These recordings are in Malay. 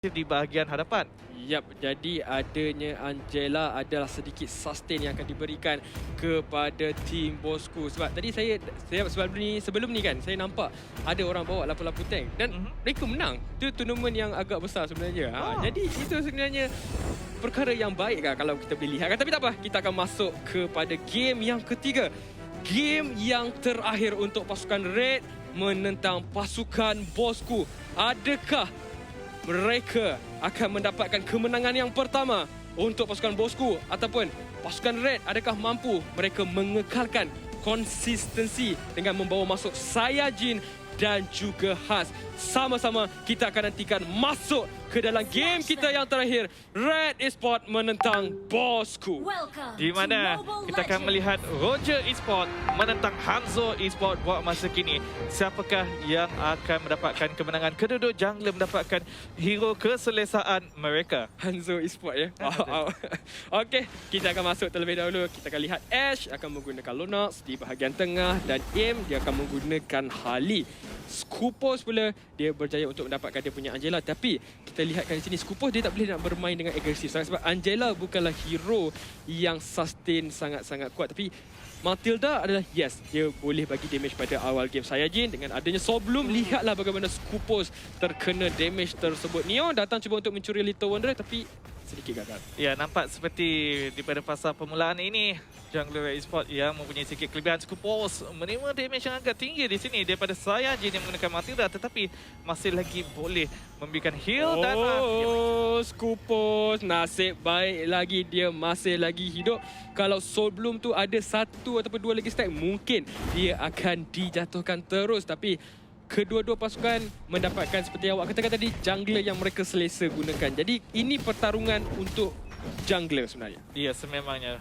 di bahagian hadapan. Yap, jadi adanya Angela adalah sedikit sustain yang akan diberikan kepada tim bosku. Sebab tadi saya sebelum ni kan saya nampak ada orang bawa 88 tank dan mereka menang. Itu tournament yang agak besar sebenarnya. Jadi itu sebenarnya perkara yang baik kan kalau kita boleh lihat. Tapi tak apa, kita akan masuk kepada game yang ketiga. Game yang terakhir untuk pasukan Red menentang pasukan bosku. Adakah mereka akan mendapatkan kemenangan yang pertama untuk pasukan bosku ataupun pasukan Red adakah mampu mereka mengekalkan konsistensi dengan membawa masuk Saiyajin dan juga Hans. Sama-sama kita akan nantikan masuk ke dalam game kita yang terakhir, Red Esports menentang bosku. Di mana kita akan melihat Roger Esports menentang Hanzo Esports buat masa kini. Siapakah yang akan mendapatkan kemenangan? Kedua-dua jungler mendapatkan hero keselesaan mereka. Hanzo Esports ya. Okey, kita akan masuk terlebih dahulu. Kita akan lihat Ash akan menggunakan Lunox di bahagian tengah dan Aim dia akan menggunakan Harley. Skupos pula dia berjaya untuk mendapatkan dia punya Angela, tapi kita lihatkan di sini Skupos dia tak boleh nak bermain dengan agresif sangat sebab Angela bukanlah hero yang sustain sangat-sangat kuat, tapi Matilda adalah yes, dia boleh bagi damage pada awal game Saiyajin. Dengan adanya Soblum, lihatlah bagaimana Skupos terkena damage tersebut. Neo datang cuba untuk mencuri Little Wonder tapi sedikit gagal. Ya, nampak seperti daripada fasa permulaan ini jungler Red Esports yang mempunyai sedikit kelebihan. Skupos menerima damage yang agak tinggi di sini daripada Saiyajin yang menggunakan Matilda, tetapi masih lagi boleh memberikan heal dan Skupos nasib baik lagi dia masih lagi hidup. Kalau Soulbloom tu ada satu ataupun dua lagi stack, mungkin dia akan dijatuhkan terus, tapi kedua-dua pasukan mendapatkan seperti awak katakan tadi, jungler yang mereka selesa gunakan. Jadi ini pertarungan untuk jungler sebenarnya. Ya, sememangnya.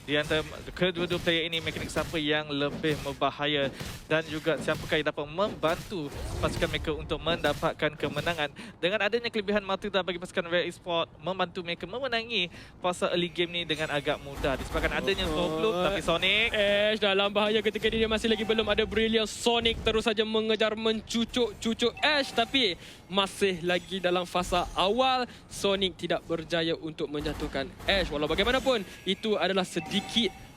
Di antara kedua-dua player ini, mekanik siapa yang lebih berbahaya dan juga siapakah yang dapat membantu pasukan mereka untuk mendapatkan kemenangan. Dengan adanya kelebihan Matilda bagi pasukan Red Esports membantu mereka memenangi fasa early game ni dengan agak mudah disebabkan adanya Soulbloom, tapi Sonic Ash dalam bahaya ketika dia masih lagi belum ada Brilliant. Sonic terus saja mengejar mencucuk Ash, tapi masih lagi dalam fasa awal. Sonic tidak berjaya untuk menjatuhkan Ash. Walau bagaimanapun itu adalah sedikit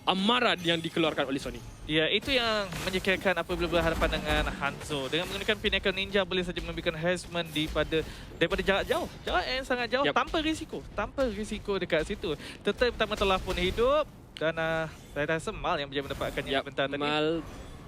amaran yang dikeluarkan oleh Sonic. Ya, itu yang menyekirkan apabila berhadapan dengan Hanzo. Dengan menggunakan Pinnacle Ninja boleh saja memberikan harassment daripada jarak jauh. Jarak yang sangat jauh, tanpa risiko. Tanpa risiko dekat situ. Tetap pertama telah pun hidup dan saya rasa Mal yang berjaya mendapatkannya sebentar tadi. Mal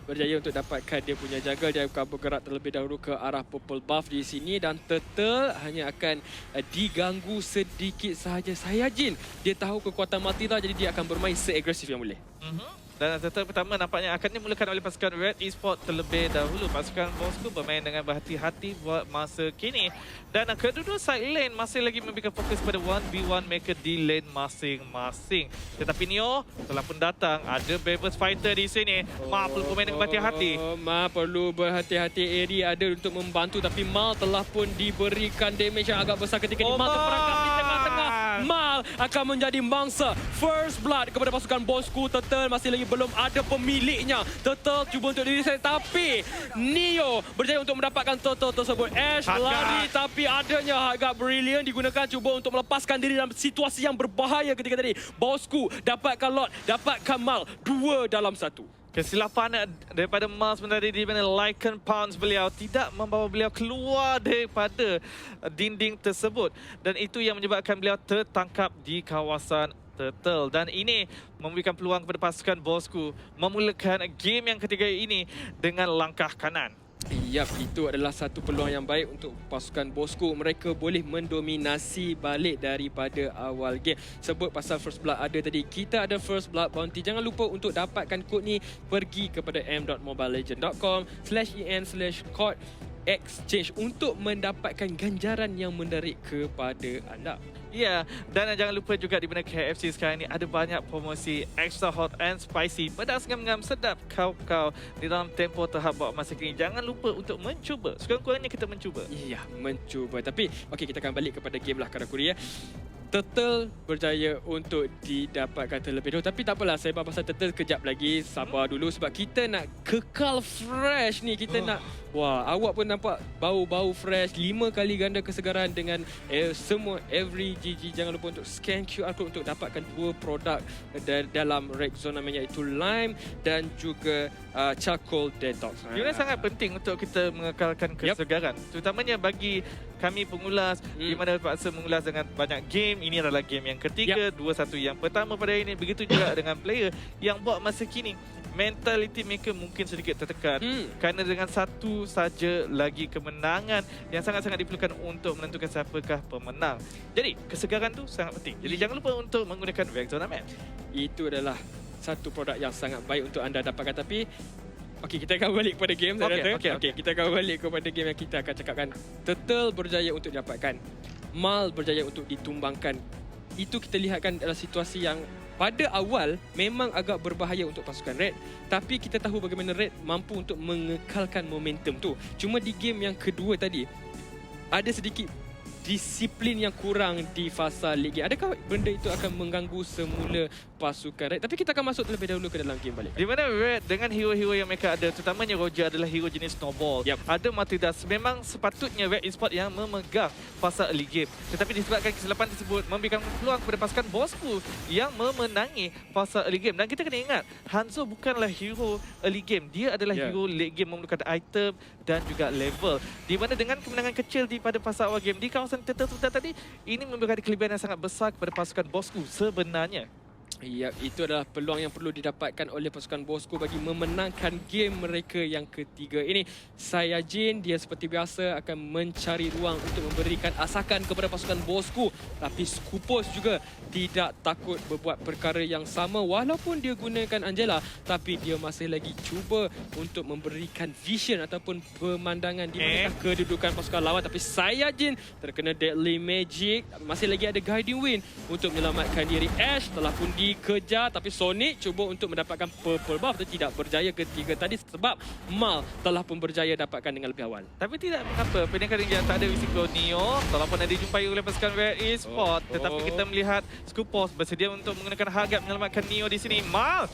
berjaya untuk dapatkan dia punya jaga. Dia akan bergerak terlebih dahulu ke arah purple buff di sini dan Turtle hanya akan diganggu sedikit sahaja. Saiyajin dia tahu kekuatan Matilda, jadi dia akan bermain seagresif yang boleh. Dan Turtle pertama nampaknya akan dimulakan oleh pasukan Red Esports terlebih dahulu. Pasukan bosku bermain dengan berhati-hati buat masa kini. Dan kedua-dua side lane masih lagi memberikan fokus pada 1v1 mereka di lane masing-masing. Tetapi Neo telah pun datang. Ada Bravest Fighter di sini. Ma perlu bermain dengan berhati-hati. Ma perlu berhati-hati. Eri ada untuk membantu, tapi Mal telah pun diberikan damage yang agak besar ketika Mal terperangkap di tengah-tengah. Mal akan menjadi mangsa first blood kepada pasukan bosku. Turtle masih lagi belum ada pemiliknya. Turtle cuba untuk diri saya, tapi Neo berjaya untuk mendapatkan Turtle tersebut. Ash lari, tapi adanya agak Brilliant digunakan cuba untuk melepaskan diri dalam situasi yang berbahaya ketika tadi. Bosku dapatkan Lot, dapatkan Mal, 2 dalam 1. Kesilapan daripada Mal sebenarnya di mana Lycan Pounce beliau tidak membawa beliau keluar daripada dinding tersebut. Dan itu yang menyebabkan beliau tertangkap di kawasan Turtle. Dan ini memberikan peluang kepada pasukan bosku memulakan game yang ketiga ini dengan langkah kanan. Yap, itu adalah satu peluang yang baik untuk pasukan bosku. Mereka boleh mendominasi balik daripada awal game. Sebut pasal first blood ada tadi. Kita ada first blood bounty. Jangan lupa untuk dapatkan kod ni. Pergi kepada m.mobilelegend.com/en/code exchange untuk mendapatkan ganjaran yang menarik kepada anda. Ya, dan jangan lupa juga di mana KFC sekarang ini ada banyak promosi extra hot and spicy, pedas ngam-ngam sedap kau-kau di dalam tempoh tahap buat masa kini. Jangan lupa untuk mencuba. Sekurang-kurangnya kita mencuba. Ya, mencuba. Tapi okey, kita akan balik kepada game lah Karakuri ya. Turtle berjaya untuk didapatkan terlebih dahulu. Tapi tak apalah, saya pasal Turtle kejap lagi. Sabar dulu sebab kita nak kekal fresh ni. Kita nak... Wah, awak pun nampak bau-bau fresh. 5 kali ganda kesegaran dengan semua every GG. Jangan lupa untuk scan QR code untuk dapatkan 2 produk dalam Red Zone namanya, iaitu Lime dan juga Charcoal Detox. Ini sangat penting untuk kita mengekalkan kesegaran. Terutamanya bagi kami pengulas di mana terpaksa mengulas dengan banyak game. Ini adalah game yang ketiga, 2-1 yang pertama pada hari ini. Begitu juga dengan player yang buat masa kini mentality mereka mungkin sedikit tertekan kerana dengan satu saja lagi kemenangan yang sangat-sangat diperlukan untuk menentukan siapakah pemenang. Jadi kesegaran tu sangat penting. Jadi jangan lupa untuk menggunakan Vexona Map. Itu adalah satu produk yang sangat baik untuk anda dapatkan. Tapi okey, kita akan balik kepada game. Okey, kita akan balik kepada game yang kita akan cakapkan. Turtle berjaya untuk didapatkan, Mal berjaya untuk ditumbangkan. Itu kita lihatkan adalah situasi yang pada awal memang agak berbahaya untuk pasukan Red, tapi kita tahu bagaimana Red mampu untuk mengekalkan momentum tu. Cuma di game yang kedua tadi ada sedikit disiplin yang kurang di fasa League Game. Adakah benda itu akan mengganggu semula pasukan Red? Tapi kita akan masuk terlebih dahulu ke dalam game balik. Di mana Red dengan hero-hero yang mereka ada, terutamanya Roger adalah hero jenis snowball. Ada Matildas. Memang sepatutnya Red Esports yang memegang fasa early game. Tetapi disebabkan kesilapan tersebut memberikan peluang kepada pasukan Bosku yang memenangi fasa early game. Dan kita kena ingat, Hanzo bukanlah hero early game. Dia adalah hero late game, memerlukan item dan juga level. Di mana dengan kemenangan kecil di pada fasa awal game di kawasan Turtle sebentar tadi, ini memberikan kelebihan yang sangat besar kepada pasukan Bosku sebenarnya. Ya, itu adalah peluang yang perlu didapatkan oleh pasukan Bosku bagi memenangkan game mereka yang ketiga ini. Saiyajin, dia seperti biasa akan mencari ruang untuk memberikan asakan kepada pasukan Bosku. Tapi Skupos juga tidak takut berbuat perkara yang sama. Walaupun dia gunakan Angela, tapi dia masih lagi cuba untuk memberikan vision ataupun pemandangan di mana kedudukan pasukan lawan. Tapi Saiyajin terkena Deadly Magic. Masih lagi ada Guiding Wind untuk menyelamatkan diri. Ash telah pun dikejar, tapi Sonic cuba untuk mendapatkan purple buff dan tidak berjaya ketiga tadi sebab Mal telah pun berjaya dapatkan dengan lebih awal. Tapi tidak mengapa, pendekar yang tak ada risiko Neo telah pun dijumpai oleh pasukan Red Esports. Tetapi kita melihat Skupos bersedia untuk menggunakan harga menyelamatkan Neo di sini. Mal!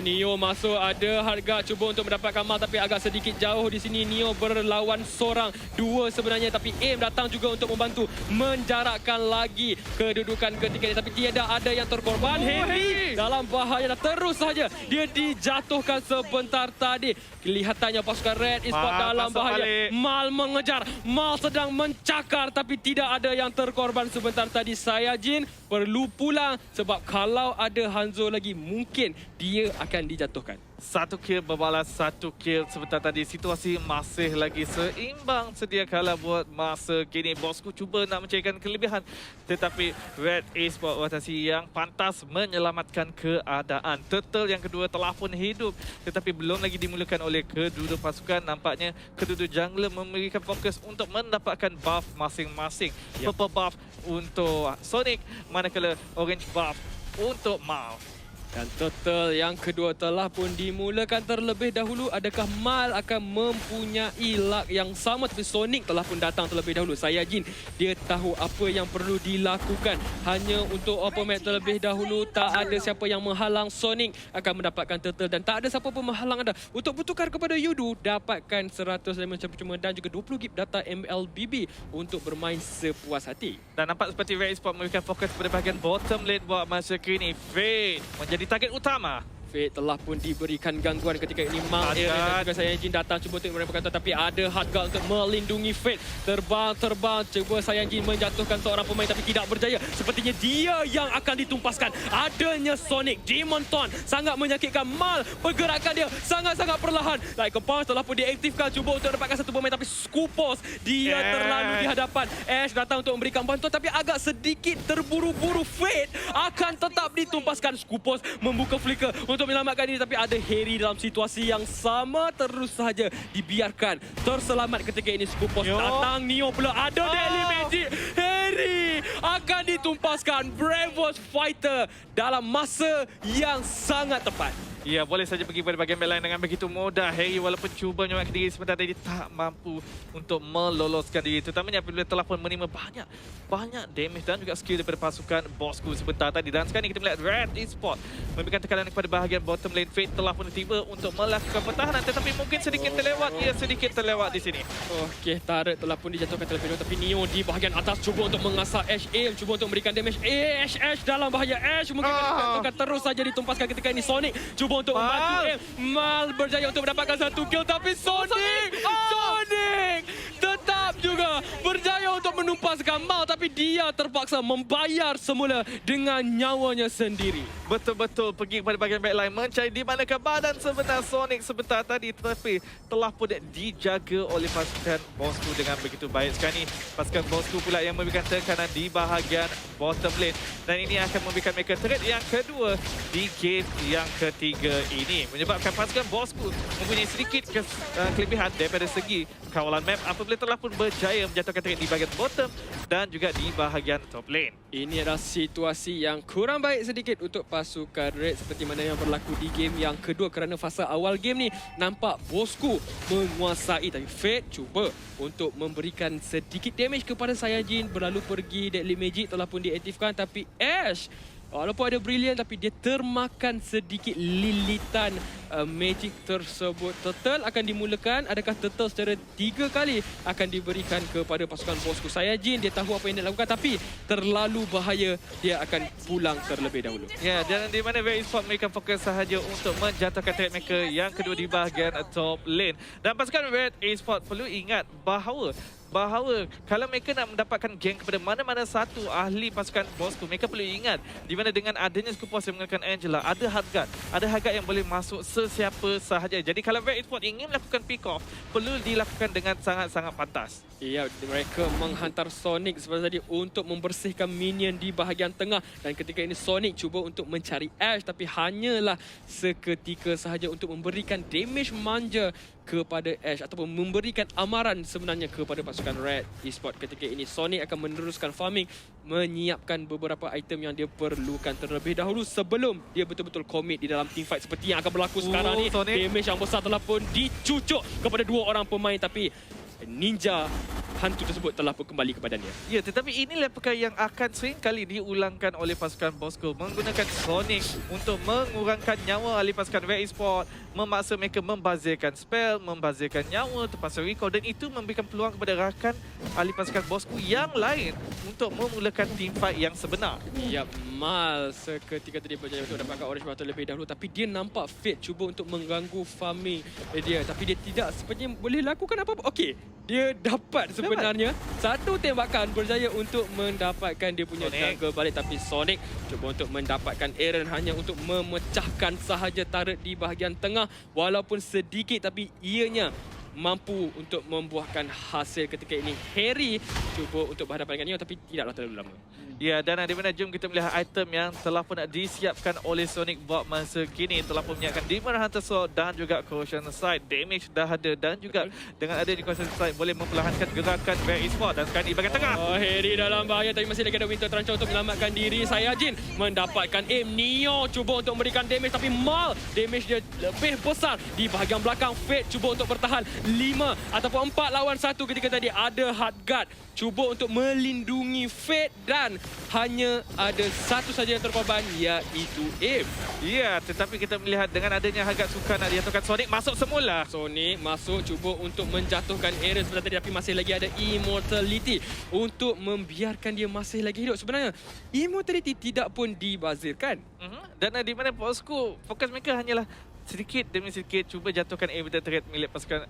Neo masuk, ada harga cuba untuk mendapatkan Mal tapi agak sedikit jauh di sini. Neo berlawan seorang, dua sebenarnya, tapi Aim datang juga untuk membantu menjarakkan lagi kedudukan ketiga ini. Tapi tiada ada yang terkorban. Harry dalam bahaya, terus saja dia dijatuhkan sebentar tadi. Kelihatannya pasukan Red Esports dalam bahaya. Mal mengejar, Mal sedang mencakar tapi tidak ada yang terkorban sebentar tadi. Saiyajin perlu pulang sebab kalau ada Hanzo lagi mungkin dia akan dijatuhkan. 1 kill berbalas 1 kill sebentar tadi. Situasi masih lagi seimbang sedia kala buat masa kini. Bosku cuba nak mencarikan kelebihan, tetapi Red Esports rotasi yang pantas menyelamatkan keadaan. Turtle yang kedua telah pun hidup, tetapi belum lagi dimulakan oleh kedua pasukan. Nampaknya kedua jungler memberikan fokus untuk mendapatkan buff masing-masing. Purple buff untuk Sonic, manakala orange buff untuk Mal. Dan Turtle yang kedua telah pun dimulakan terlebih dahulu. Adakah Mal akan mempunyai luck yang sama? Tapi Sonic telah pun datang terlebih dahulu. Saiyajin, dia tahu apa yang perlu dilakukan. Hanya untuk open map terlebih dahulu. Tak ada siapa yang menghalang Sonic akan mendapatkan Turtle. Dan tak ada siapa pun menghalang anda untuk bertukar kepada Yudu. Dapatkan 100 lemon cuma dan juga 20 gig data MLBB untuk bermain sepuas hati. Dan nampak seperti Red Esports memberikan fokus pada bahagian bottom lane buat masa kini. Fade menjadi target utama. Fate telah pun diberikan gangguan ketika ini. Mal dan juga Saiyajin datang cuba untuk mereka kata, tapi ada Hardgal untuk melindungi Fate. Terbang, cuba Saiyajin menjatuhkan seorang pemain tapi tidak berjaya. Sepertinya dia yang akan ditumpaskan. Adanya Sonic, Demon Taunt sangat menyakitkan Mal. Pergerakan dia sangat-sangat perlahan. Like Punch telah pun diaktifkan cuba untuk dapatkan satu pemain, tapi Skupos dia terlalu di hadapan. Ash datang untuk memberikan bantuan tapi agak sedikit terburu-buru. Fate akan tetap ditumpaskan. Skupos membuka flicker untuk menyelamatkan diri, tapi ada Harry dalam situasi yang sama. Terus saja dibiarkan terselamat ketika ini. Skupos datang, Neo pula ada Deadly Magic. Harry akan ditumpaskan. Bravos Fighter dalam masa yang sangat tepat. Ya, boleh saja pergi pada bahagian backline dengan begitu mudah. Harry walaupun cuba menyelamatkan diri sebentar tadi tak mampu untuk meloloskan diri. Terutamanya apabila telah pun menerima banyak damage dan juga skill daripada pasukan bosku sebentar tadi. Dan sekarang ni kita melihat Red Esports memberikan tekanan kepada bahagian bottom lane. Fate telah pun tiba untuk melakukan pertahanan tetapi mungkin sedikit terlewat. Ia sedikit terlewat di sini. Okey, turret telah pun dijatuhkan terlebih dahulu tapi Neo di bahagian atas cuba untuk mengasah Ash. Aim cuba untuk memberikan damage. Ash dalam bahaya. Ash mungkin akan terus saja ditumpaskan ketika ini. Sonic cuba untuk membantu Aim. Mal berjaya untuk mendapatkan satu kill tapi Sonic tetap juga berjaya untuk menumpaskan Mal tapi dia terpaksa membayar semula dengan nyawanya sendiri. Betul-betul pergi kepada bahagian backline mencari di manakah badan sebenar Sonic sebentar tadi tetapi telah pun dijaga oleh pasukan bosku dengan begitu baik. Sekarang ni pasukan bosku pula yang memberikan tekanan di bahagian bottom lane dan ini akan memberikan mereka threat yang kedua di game yang ketiga ini menyebabkan pasukan bosku mempunyai sedikit kelebihan daripada segi kawalan map apabila telah pun berjaya menjatuhkan threat di bahagian bottom dan juga di bahagian top lane. Ini adalah situasi yang kurang baik sedikit untuk pasukan Red seperti mana yang berlaku di game yang kedua kerana fasa awal game ni nampak bosku menguasai tapi Fate cuba untuk memberikan sedikit damage kepada Saiyajin berlalu pergi Deadly Magic telah pun diaktifkan tapi Ash walaupun ada Brilliant tapi dia termakan sedikit lilitan magic tersebut. Turtle akan dimulakan. Adakah Turtle secara 3 kali akan diberikan kepada pasukan bosku Saiyajin. Dia tahu apa yang dia lakukan tapi terlalu bahaya. Dia akan pulang terlebih dahulu. Ya, dan di mana Red Esports mereka fokus sahaja untuk menjatuhkan threat mereka yang kedua di bahagian top lane. Dan pasukan Red Esports perlu ingat bahawa kalau mereka nak mendapatkan geng kepada mana-mana satu ahli pasukan bosku, mereka perlu ingat di mana dengan adanya Skupos yang menggunakan Angela, ada Hardguard yang boleh masuk sesiapa sahaja. Jadi kalau Red Esports ingin melakukan pick off, perlu dilakukan dengan sangat-sangat pantas. Ya, mereka menghantar Sonic seperti tadi untuk membersihkan minion di bahagian tengah dan ketika ini Sonic cuba untuk mencari Ash tapi hanyalah seketika sahaja untuk memberikan damage manja kepada Ash ataupun memberikan amaran sebenarnya kepada pasukan Red Esports. Ketika ini Sonic akan meneruskan farming, menyiapkan beberapa item yang dia perlukan terlebih dahulu sebelum dia betul-betul komit di dalam team fight seperti yang akan berlaku sekarang ni. Sonic. Damage yang besar telah pun dicucuk kepada 2 orang pemain tapi ninja hantu tersebut telah pun kembali kepadanya. Ya, tetapi inilah perkara yang akan sering kali diulangkan oleh pasukan bosku. Menggunakan Sonic untuk mengurangkan nyawa ahli pasukan Red Esports, memaksa mereka membazirkan spell, membazirkan nyawa, terpaksa recall dan itu memberikan peluang kepada rakan ahli pasukan bosku yang lain untuk memulakan team fight yang sebenar. Ya, Mal seketika tadi berjaya untuk dapatkan orange bottle lebih dahulu tapi dia nampak Fate cuba untuk mengganggu farming dia tapi dia tidak sepertinya boleh lakukan apa-apa. Okey, dia dapat sebenarnya satu tembakan berjaya untuk mendapatkan dia punya jaga balik tapi Sonic cuba untuk mendapatkan Aaron hanya untuk memecahkan sahaja turret di bahagian tengah walaupun sedikit tapi ianya mampu untuk membuahkan hasil ketika ini. Harry cuba untuk berhadapan dengan Neo tapi tidaklah terlalu lama. Ya, dan di mana jom kita melihat item yang telah pun disiapkan oleh Sonic buat masa kini. Telah pun menyiapkan Demon Hunter Sword dan juga Corrosion Sight. Damage dah ada dan juga dengan adanya Corrosion Sight boleh memperlahankan gerakan Red Esports. Dan sekarang di bahagian tengah. Harry dalam bahaya tapi masih lagi ada Winter Truncheon untuk menyelamatkan diri. Saiyajin mendapatkan aim. Neo cuba untuk memberikan damage tapi Mal damage dia lebih besar di bahagian belakang. Fate cuba untuk bertahan 5 ataupun 4 lawan 1 ketika tadi ada Hardguard cuba untuk melindungi Fate dan hanya ada satu saja yang terkorban iaitu Aim. Ya, tetapi kita melihat dengan adanya Hardguard suka nak dijatuhkan Sonic masuk semula. Sonic masuk cuba untuk menjatuhkan Aaron sebentar tadi tapi masih lagi ada Immortality untuk membiarkan dia masih lagi hidup. Sebenarnya Immortality tidak pun dibazirkan. Dan di mana bosku fokus mereka hanyalah sedikit demi sedikit cuba jatuhkan Aviator Threat milik pasukan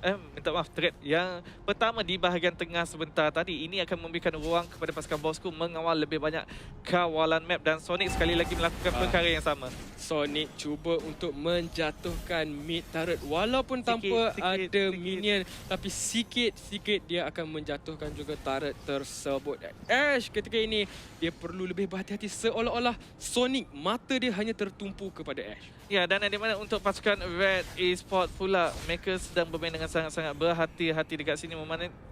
threat yang pertama di bahagian tengah sebentar tadi. Ini akan memberikan ruang kepada pasukan bosku mengawal lebih banyak kawalan map dan Sonic sekali lagi melakukan perkara yang sama. Sonic cuba untuk menjatuhkan mid turret walaupun tanpa ada minion tapi sikit-sikit dia akan menjatuhkan juga turret tersebut. Ash ketika ini dia perlu lebih berhati-hati seolah-olah Sonic mata dia hanya tertumpu kepada Ash. Ya, dan di mana untuk pasukan pasukan Red Esports pula, mereka sedang bermain dengan sangat-sangat berhati-hati dekat sini,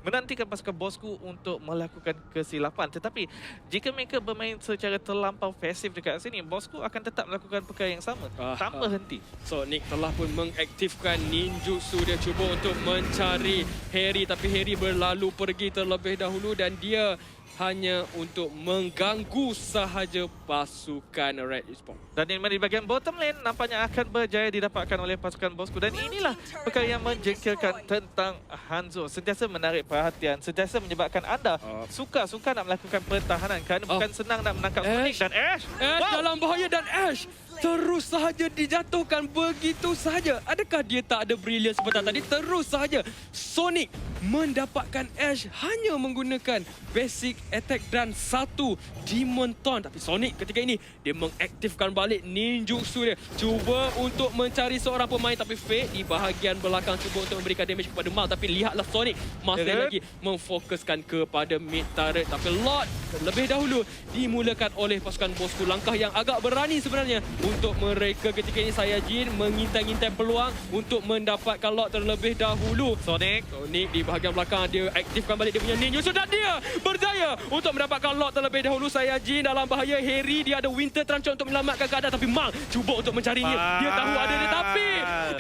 menantikan pasukan Bosku untuk melakukan kesilapan. Tetapi jika mereka bermain secara terlampau pasif dekat sini, Bosku akan tetap melakukan perkara yang sama tanpa henti. Sonic telah pun mengaktifkan ninjutsu dia, cuba untuk mencari Harry, tapi Harry berlalu pergi terlebih dahulu dan dia hanya untuk mengganggu sahaja pasukan Red Esports. Dan di bahagian bottom lane nampaknya akan berjaya didapatkan oleh pasukan Bosku. Dan inilah perkara yang menjengkelkan tentang Hanzo. Sentiasa menarik perhatian, sentiasa menyebabkan anda suka-suka nak melakukan pertahanan kerana bukan senang nak menangkap Sonic dan Ash. Ash dalam bahaya dan Ash terus sahaja dijatuhkan begitu sahaja. Adakah dia tak ada brilliant seperti tadi? Terus sahaja Sonic mendapatkan Ash hanya menggunakan basic attack dan satu Demon Taunt. Tapi Sonic ketika ini dia mengaktifkan balik ninjutsu dia, cuba untuk mencari seorang pemain, tapi Fate di bahagian belakang cuba untuk memberikan damage kepada Mal. Tapi lihatlah Sonic masih lagi memfokuskan kepada mid turret, tapi Lord terlebih dahulu dimulakan oleh pasukan Bosku. Langkah yang agak berani sebenarnya untuk mereka ketika ini. Saiyajin mengintai-intai peluang untuk mendapatkan Lord terlebih dahulu. Sonic di bahagian belakang dia aktifkan balik dia punya ninjutsu dan dia berjaya untuk mendapatkan Lord terlebih dahulu. Saiyajin dalam bahaya. Harry dia ada Winter Truncheon untuk menyelamatkan keadaan, tapi Mal cuba untuk mencarinya. Dia tahu ada dia, tapi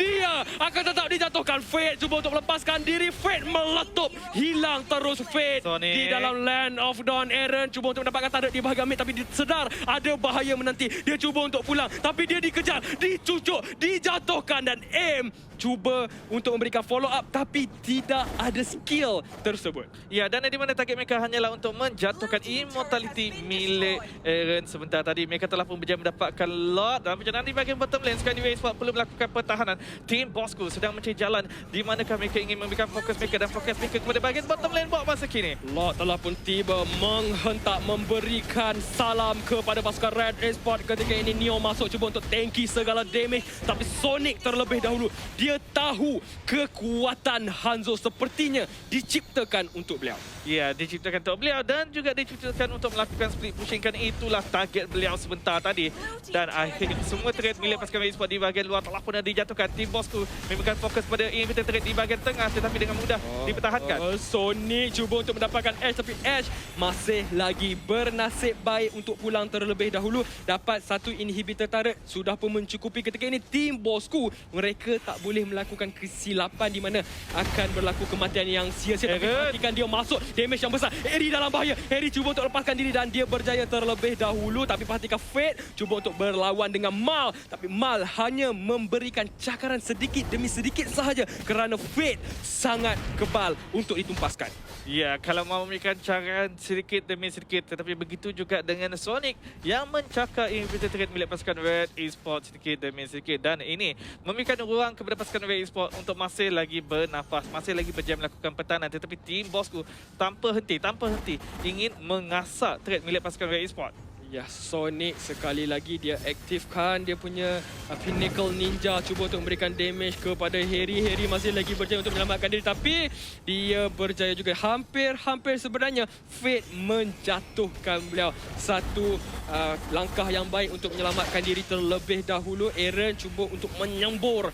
dia akan tetap dijatuhkan. Fate cuba untuk melepaskan diri. Fate meletup, hilang terus Fate Sonic di dalam Land of Dawn. Aaron cuba untuk mendapatkan turret di bahagian mid, tapi dia sedar ada bahaya menanti. Dia cuba untuk pulang, tapi dia dikejar, dicucuk, dijatuhkan dan aim cuba untuk memberikan follow up, tapi tidak ada skill tersebut. Ya, dan di mana target mereka hanyalah untuk menjatuhkan immortality milik Aaron sebentar tadi. Mereka telah pun berjaya mendapatkan Lord dalam perjalanan di bahagian bottom lane. Sekarang Red Esports perlu melakukan pertahanan. Tim Bosku sedang mencari jalan di manakah mereka ingin memberikan fokus mereka dan fokus mereka kepada bahagian bottom lane buat masa kini. Lord telah pun tiba menghentak memberikan salam kepada pasukan Red Esports. Ketika ini Neo masuk cuba untuk tanki segala damage, tapi Sonic terlebih dahulu. Dia tahu kekuatan Hanzo sepertinya diciptakan untuk beliau. Ya, diciptakan untuk beliau dan juga diciptakan untuk melakukan split pushing, kan itulah target beliau sebentar tadi. Dan akhirnya semua turret milik pasukan Red Esports di bahagian luar telah pun dijatuhkan. Tim Bosku memberikan fokus pada inhibitor turret di bahagian tengah, tetapi dengan mudah dipertahankan. Sonic cuba untuk mendapatkan Ash, tapi Ash masih lagi bernasib baik untuk pulang terlebih dahulu. Dapat satu inhibitor turret sudah pun mencukupi. Ketika ini tim Bosku mereka tak boleh melakukan kesilapan di mana akan berlaku kematian yang sia-sia. Tapi perhatikan dia masuk, damage yang besar. Harry dalam bahaya. Harry cuba untuk lepaskan diri dan dia berjaya terlebih dahulu. Tapi perhatikan Fate cuba untuk berlawan dengan Mal, tapi Mal hanya memberikan cakaran sedikit demi sedikit sahaja kerana Fate sangat kebal untuk ditumpaskan. Ya, kalau mau memberikan cakaran sedikit demi sedikit, tetapi begitu juga dengan Sonic yang mencakar inhibitor turret milik pasukan Red Esports sedikit demi sedikit. Dan ini memberikan ruang kepada pasukan Red Esports untuk masih lagi bernafas, masih lagi berjaya melakukan pertahanan. Tetapi tim Bosku tanpa henti ingin mengasak turret milik pasukan Red Esports. Ya, Sonic sekali lagi dia aktifkan dia punya Pinnacle Ninja, cuba untuk memberikan damage kepada Harry. Harry masih lagi berjaya untuk menyelamatkan diri, tapi dia berjaya juga. Hampir sebenarnya Fate menjatuhkan beliau. Satu langkah yang baik untuk menyelamatkan diri terlebih dahulu. Aaron cuba untuk menyembur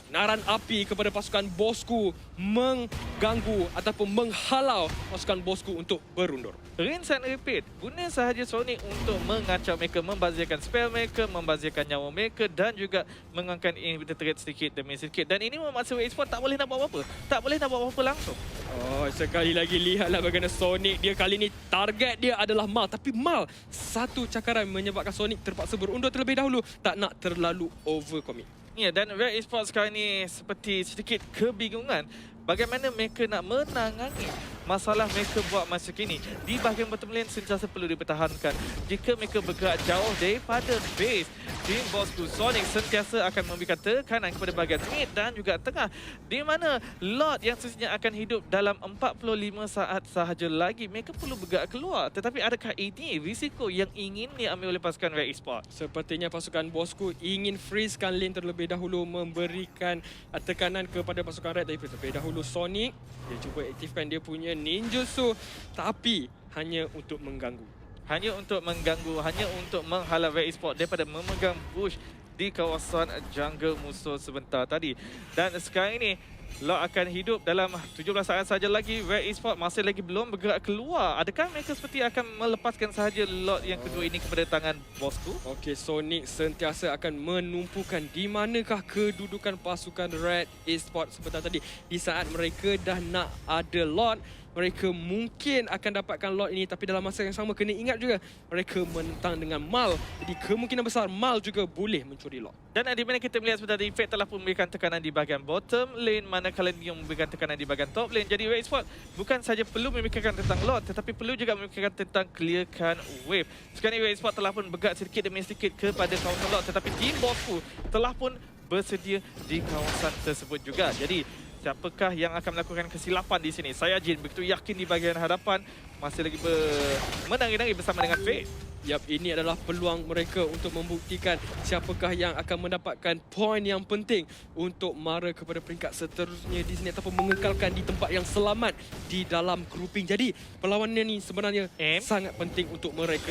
naran api kepada pasukan Bosku, mengganggu ataupun menghalau pasukan Bosku untuk berundur. Rinse and repeat. Guna sahaja Sonic untuk mengacau mereka, membazirkan spell mereka, membazirkan nyawa mereka dan juga mengangkat inhibitor turret sedikit demi sedikit. Dan ini memaksa Red Esports tak boleh nak buat apa-apa. Tak boleh nak buat apa-apa langsung. Oh, sekali lagi lihatlah bagaimana Sonic dia kali ini target dia adalah Mal, tapi Mal satu cakaran menyebabkan Sonic terpaksa berundur terlebih dahulu, tak nak terlalu overcommit. Ya, dan Red Esports sekarang ni seperti sedikit kebingungan bagaimana mereka nak menangani masalah mereka buat masa kini. Di bahagian bottom lane sentiasa perlu dipertahankan. Jika mereka bergerak jauh daripada base, tim Bosku Sonic sentiasa akan memberikan tekanan kepada bahagian mid dan juga tengah, di mana Lord yang sesungguhnya akan hidup dalam 45 saat sahaja lagi. Mereka perlu bergerak keluar. Tetapi adakah ini risiko yang ingin diambil oleh pasukan Red Esports? Sepertinya pasukan Bosku ingin freezekan lane terlebih dahulu, memberikan tekanan kepada pasukan Red. Tapi terlebih dahulu Sonic dia cuba aktifkan dia punya ninjutsu, tapi hanya untuk mengganggu. Hanya untuk mengganggu, hanya untuk menghalau Red Esports daripada memegang push di kawasan jungle musuh sebentar tadi. Dan sekarang ini Lot akan hidup dalam 17 saat saja lagi. Red Esports masih lagi belum bergerak keluar. Adakah mereka seperti akan melepaskan sahaja lot yang kedua ini kepada tangan bosku? Okey, Sonic sentiasa akan menumpukan di manakah kedudukan pasukan Red Esports sebentar tadi. Di saat mereka dah nak ada lot, mereka mungkin akan dapatkan lot ini, tapi dalam masa yang sama kena ingat juga mereka menentang dengan Mal. Jadi kemungkinan besar Mal juga boleh mencuri lot. Dan di mana kita melihat sebentar Fate telah pun memberikan tekanan di bahagian bottom lane, manakala Neo memberikan tekanan di bahagian top lane. Jadi Red Esports bukan saja perlu memikirkan tentang lot, tetapi perlu juga memikirkan tentang clearkan wave. Sekarang Red Esports telah pun bergerak sedikit demi sedikit kepada kawasan lot, tetapi tim bosku telah pun bersedia di kawasan tersebut juga. Jadi siapakah yang akan melakukan kesilapan di sini? Saya Jin begitu yakin di bahagian hadapan masih lagi menari-nari bersama dengan Fate. Yap, ini adalah peluang mereka untuk membuktikan siapakah yang akan mendapatkan poin yang penting untuk mara kepada peringkat seterusnya di sini ataupun mengekalkan di tempat yang selamat di dalam grouping. Jadi perlawanan ni sebenarnya sangat penting untuk mereka.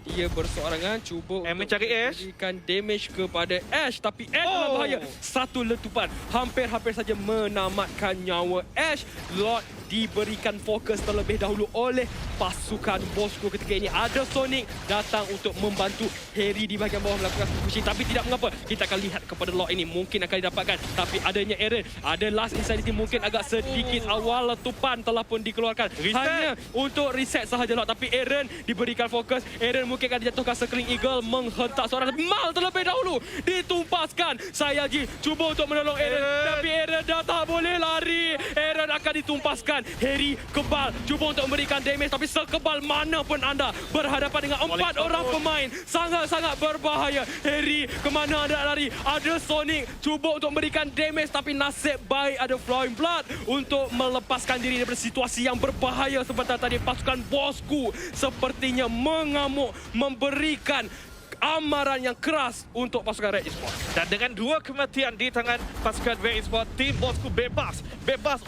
Dia berseorangan cuba mencari Ash, berikan damage kepada Ash, tapi Ash dalam bahaya. Satu letupan hampir-hampir saja menamatkan nyawa Ash. Lot diberikan fokus terlebih dahulu oleh pasukan bosku ketika ini. Ada Sonic datang untuk membantu Harry di bahagian bawah melakukan pushing, tapi tidak mengapa. Kita akan lihat kepada lot ini mungkin akan didapatkan, tapi adanya Aaron, ada last insanity mungkin agak sedikit awal letupan telah pun dikeluarkan. Hanya untuk reset sahaja lot, tapi Aaron diberikan fokus. Aaron mungkin akan dijatuhkan Circling Eagle menghentak seorang, tapi Mal terlebih dahulu ditumpaskan. Sayaji cuba untuk menolong Aaron, tapi Aaron dah tak boleh lari. Aaron akan ditumpaskan. Harry kebal cuba untuk memberikan damage, tapi sekebal mana pun anda berhadapan dengan 4 orang pemain, sangat-sangat berbahaya. Harry kemana anda lari? Ada Sonic cuba untuk memberikan damage, tapi nasib baik ada Flowing Blood untuk melepaskan diri daripada situasi yang berbahaya. Sebentar tadi pasukan bosku sepertinya mengamuk, memberikan amaran yang keras untuk pasukan Red Esports. Dan dengan 2 kematian di tangan pasukan Red Esports, tim bosku bebas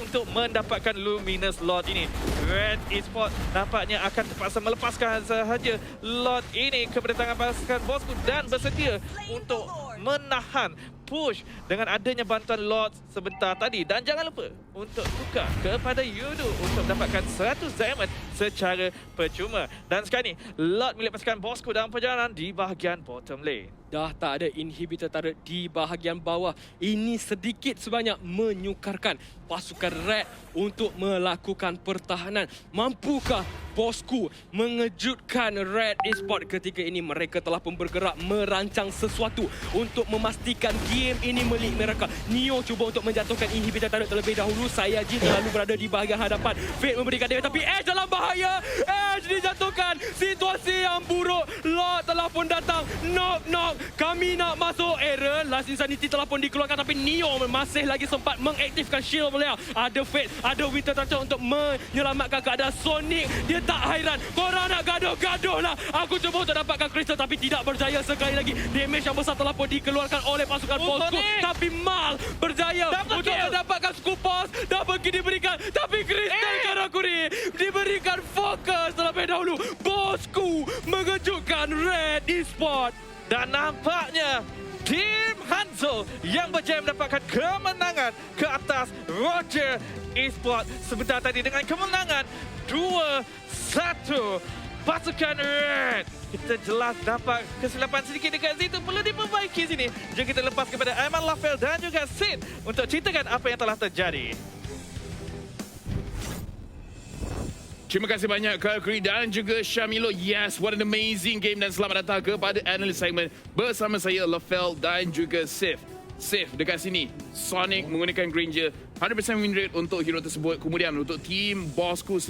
untuk mendapatkan Luminous Lot ini. Red Esports nampaknya akan terpaksa melepaskan sahaja lot ini kepada tangan pasukan bosku dan bersedia untuk menahan push dengan adanya bantuan lot sebentar tadi. Dan jangan lupa untuk tukar kepada Yudu untuk mendapatkan 100 diamond secara percuma. Dan sekarang ni lot milik pasukan bosku dalam perjalanan di bahagian bottom lane. Dah tak ada inhibitor turret di bahagian bawah. Ini sedikit sebanyak menyukarkan pasukan Red untuk melakukan pertahanan. Mampukah bosku mengejutkan Red Esports ketika ini? Mereka telah pun bergerak merancang sesuatu untuk memastikan game ini milik mereka. Neo cuba untuk menjatuhkan inhibitor turret terlebih dahulu. Sayaji selalu berada di bahagian hadapan. Fate memberikan damage, tapi Ash dalam bahaya. Ash dijatuhkan. Situasi yang buruk. Lot telah pun datang. Knock. Kami nak masuk. Aaron, last insanity telah pun dikeluarkan, tapi Neo masih lagi sempat mengaktifkan shield beliau. Ada Fate, ada Winter Toucher untuk menyelamatkan keadaan. Sonic, dia tak hairan. Korang nak gaduh lah. Aku cuba untuk dapatkan Crystal, tapi tidak berjaya sekali lagi. Damage yang besar telah pun dikeluarkan oleh pasukan bosku. Tapi Mal berjaya untuk mendapatkan Skupos. Dah pergi diberikan, tapi Crystal Karakuri diberikan fokus terlebih dahulu. Bosku mengejutkan Red Esports. Dan nampaknya tim Hanzo yang berjaya mendapatkan kemenangan ke atas Roger Esports sebentar tadi dengan kemenangan 2-1. Pasukan Red, kita jelas dapat kesilapan sedikit dekat situ, perlu diperbaiki sini. Jom kita lepas kepada Aiman Lafel dan juga Sid untuk ceritakan apa yang telah terjadi. Terima kasih banyak Karakuri dan juga Syamilo. Yes, what an amazing game, dan selamat datang kepada analyst segment bersama saya Lafel dan juga Sif. Sif dekat sini, Sonic menggunakan Granger, 100% win rate untuk hero tersebut. Kemudian untuk tim bosku